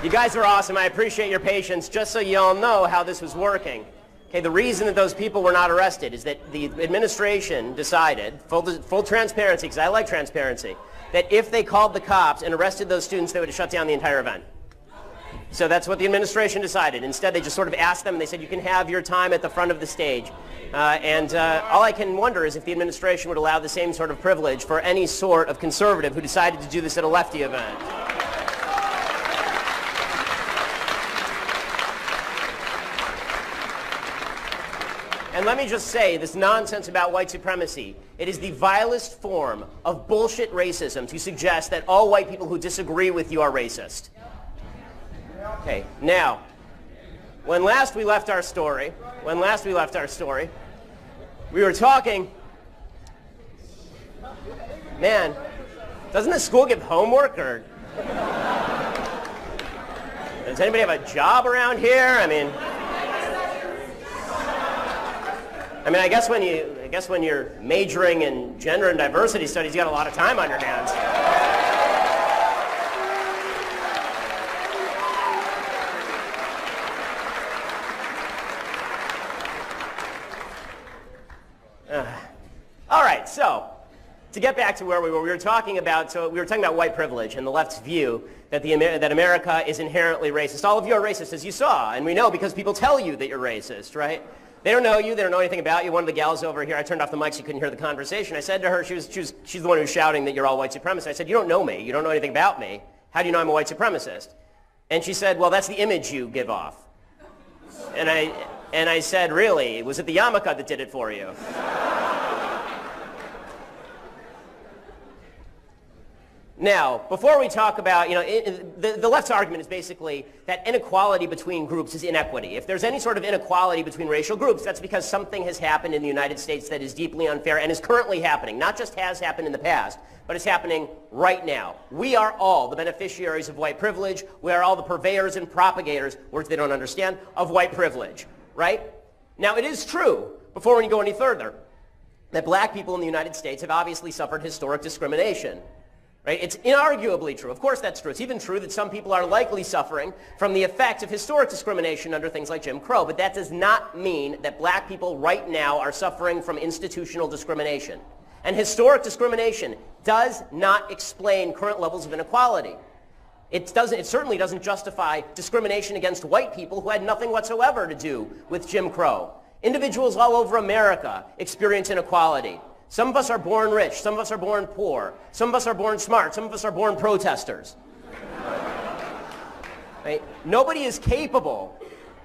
You guys are awesome. I appreciate your patience. Just so you all know how this was working. Okay, the reason that those people were not arrested is that the administration decided, full transparency, because I like transparency, that if they called the cops and arrested those students, they would have shut down the entire event. So that's what the administration decided. Instead, they just sort of asked them, and they said, you can have your time at the front of the stage. All I can wonder is if the administration would allow the same sort of privilege for any sort of conservative who decided to do this at a lefty event. And let me just say, this nonsense about white supremacy, it is the vilest form of bullshit racism to suggest that all white people who disagree with you are racist. Okay, now, when last we left our story, we were talking, man, doesn't the school give homework, or does anybody have a job around here? I guess when you're majoring in gender and diversity studies, you got a lot of time on your hands. All right, so to get back to where we were talking about white privilege and the left's view that that America is inherently racist. All of you are racist, as you saw, and we know because people tell you that you're racist, right? They don't know you. They don't know anything about you. One of the gals over here, I turned off the mic so you couldn't hear the conversation. I said to her, she's the one who was shouting that you're all white supremacists. I said, you don't know me. You don't know anything about me. How do you know I'm a white supremacist? And she said, well, that's the image you give off. And I said, really? Was it the yarmulke that did it for you? Now, before we talk about, the left's argument is basically that inequality between groups is inequity. If there's any sort of inequality between racial groups, that's because something has happened in the United States that is deeply unfair and is currently happening. Not just has happened in the past, but it's happening right now. We are all the beneficiaries of white privilege. We are all the purveyors and propagators, words they don't understand, of white privilege, right? Now, it is true, before we go any further, that black people in the United States have obviously suffered historic discrimination. Right? It's inarguably true. Of course that's true. It's even true that some people are likely suffering from the effects of historic discrimination under things like Jim Crow. But that does not mean that black people right now are suffering from institutional discrimination. And historic discrimination does not explain current levels of inequality. It certainly doesn't justify discrimination against white people who had nothing whatsoever to do with Jim Crow. Individuals all over America experience inequality. Some of us are born rich, some of us are born poor, some of us are born smart, some of us are born protesters. Right? Nobody is capable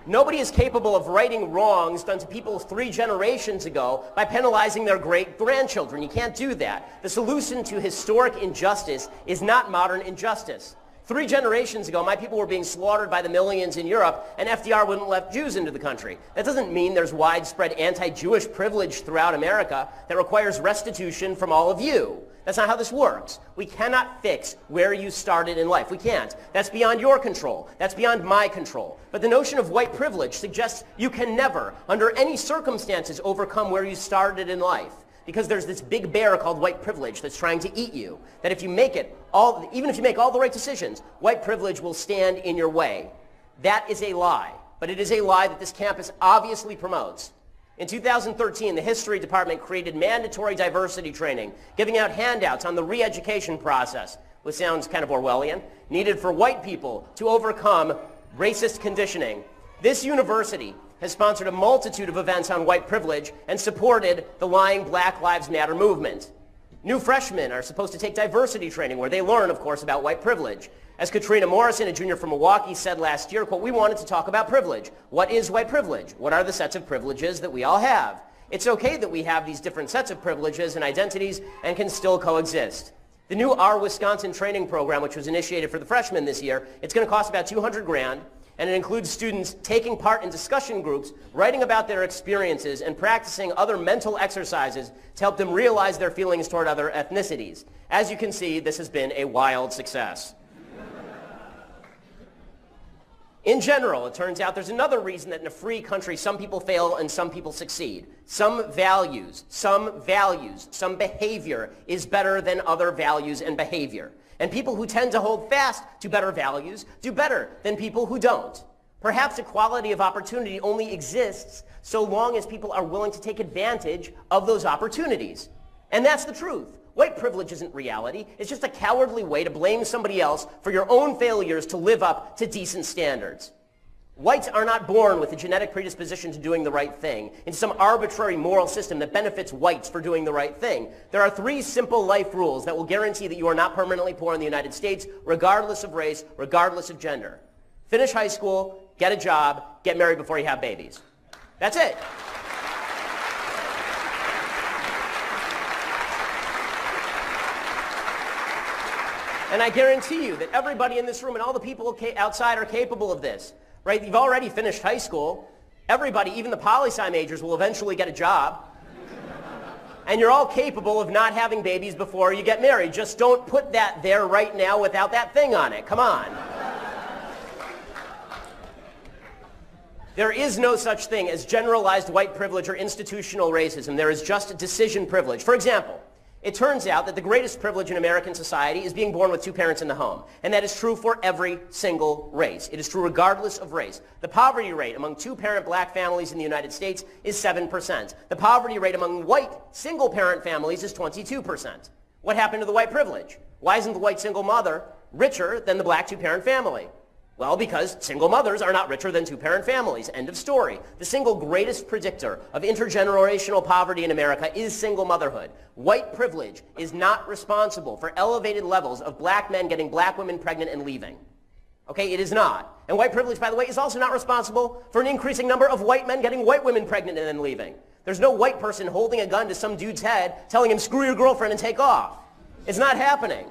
of righting wrongs done to people 3 generations ago by penalizing their great-grandchildren. You can't do that. The solution to historic injustice is not modern injustice. 3 generations ago, my people were being slaughtered by the millions in Europe, and FDR wouldn't let Jews into the country. That doesn't mean there's widespread anti-Jewish privilege throughout America that requires restitution from all of you. That's not how this works. We cannot fix where you started in life. We can't. That's beyond your control. That's beyond my control. But the notion of white privilege suggests you can never, under any circumstances, overcome where you started in life. Because there's this big bear called white privilege that's trying to eat you. That if you make even if you make all the right decisions, white privilege will stand in your way. That is a lie. But it is a lie that this campus obviously promotes. In 2013, the history department created mandatory diversity training, giving out handouts on the re-education process, which sounds kind of Orwellian, needed for white people to overcome racist conditioning. This university has sponsored a multitude of events on white privilege and supported the lying Black Lives Matter movement. New freshmen are supposed to take diversity training where they learn, of course, about white privilege. As Katrina Morrison, a junior from Milwaukee, said last year, quote, we wanted to talk about privilege. What is white privilege? What are the sets of privileges that we all have? It's okay that we have these different sets of privileges and identities and can still coexist. The new Our Wisconsin training program, which was initiated for the freshmen this year, it's going to cost about $200,000. And it includes students taking part in discussion groups, writing about their experiences, and practicing other mental exercises to help them realize their feelings toward other ethnicities. As you can see, this has been a wild success. In general, it turns out there's another reason that in a free country some people fail and some people succeed. Some values, some behavior is better than other values and behavior. And people who tend to hold fast to better values do better than people who don't. Perhaps equality of opportunity only exists so long as people are willing to take advantage of those opportunities. And that's the truth. White privilege isn't reality. It's just a cowardly way to blame somebody else for your own failures to live up to decent standards. Whites are not born with a genetic predisposition to doing the right thing in some arbitrary moral system that benefits whites for doing the right thing. There are 3 simple life rules that will guarantee that you are not permanently poor in the United States, regardless of race, regardless of gender. Finish high school, get a job, get married before you have babies. That's it. And I guarantee you that everybody in this room and all the people outside are capable of this, right? You've already finished high school. Everybody, even the poli-sci majors, will eventually get a job. And you're all capable of not having babies before you get married. Just don't put that there right now without that thing on it. Come on. There is no such thing as generalized white privilege or institutional racism. There is just decision privilege. For example, it turns out that the greatest privilege in American society is being born with 2 parents in the home. And that is true for every single race. It is true regardless of race. The poverty rate among 2-parent black families in the United States is 7%. The poverty rate among white single-parent families is 22%. What happened to the white privilege? Why isn't the white single mother richer than the black 2-parent family? Well, because single mothers are not richer than 2-parent families. End of story. The single greatest predictor of intergenerational poverty in America is single motherhood. White privilege is not responsible for elevated levels of black men getting black women pregnant and leaving. Okay, it is not. And white privilege, by the way, is also not responsible for an increasing number of white men getting white women pregnant and then leaving. There's no white person holding a gun to some dude's head telling him, screw your girlfriend and take off. It's not happening.